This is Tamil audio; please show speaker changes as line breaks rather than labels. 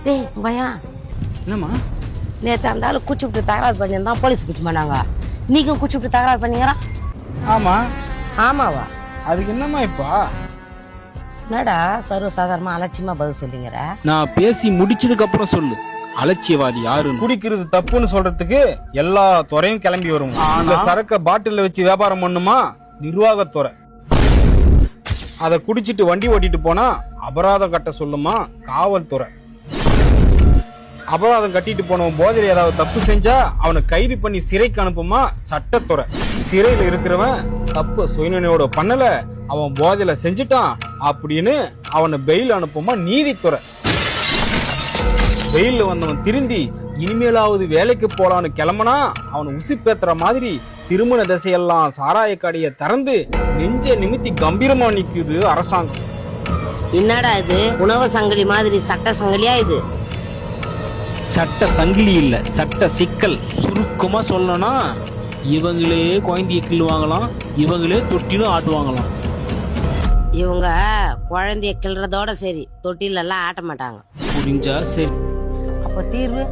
டேய் பையா,
என்னம்மா?
நேற்று அந்த ஆள் குச்சி விட்டு தகராறு பண்ணியிருந்தான், போலீஸ் பிடிச்சி பண்ணாங்க. நீக்கும் குச்சி விட்டு தகராறு பண்ணீங்களா?
ஆமா.
ஆமாவா?
அதுக்கு என்னம்மா இப்பா?
என்னடா சர்வசாதாரணமா அலட்சியமா பதில் சொல்லிங்கிற?
நான் பேசி முடிச்சதுக்கு அப்புறம் சொல்லு. அலட்சியவாதி யாருன்னு.
குடிக்கிறது தப்புன்னு சொல்றதுக்கு எல்லா துறையும் கிளம்பி வரும். அந்த சரக்க பாட்டில வச்சு வியாபாரம் பண்ணுமா நிர்வாகத்துறை. அத குடிச்சிட்டு வண்டி ஓட்டிட்டு போனா அபராதம் கட்ட சொல்லுமா காவல்துறை. அபராதம் கட்டிட்டு போனவன் போதையில ஏதாவது தப்பு செஞ்சா அவனை கைது பண்ணி சிறைக்கு அனுப்புமா சட்டத்துறை. சிறையில இருக்கிறவன் தப்பு சுயநினைவோட பண்ணல, அவன் போதையில செஞ்சுட்டான் அப்படின்னு அவனை பெயில் அனுப்புமா நீதித்துறை. வெயில்ல வந்தவன் திருந்தி இனிமேலாவது வேலைக்கு போலான்னு கிளம்புனா அவன் உசிப்பேத்துற மாதிரி திருமண திசையெல்லாம் சாராய கடையை திறந்து நெஞ்ச நிமித்தி கம்பீரமா நிக்குது அரசாங்கம்.
என்னடா இது உணவு சங்கிலி மாதிரி சட்ட சங்கிலியா இது?
சட்ட சங்கிலி இல்ல, சட்ட சிக்கல். சுருக்கமா சொல்லணும்னா இவங்களே குழந்தைய கிள்ளுவாங்களாம், இவங்களே தொட்டிலும் ஆட்டுவாங்களாம்.
இவங்க குழந்தைய கிள்றதோட சரி, தொட்டில எல்லாம் ஆட்ட மாட்டாங்க.
புரிஞ்சா சரி.
அப்ப தீர்வு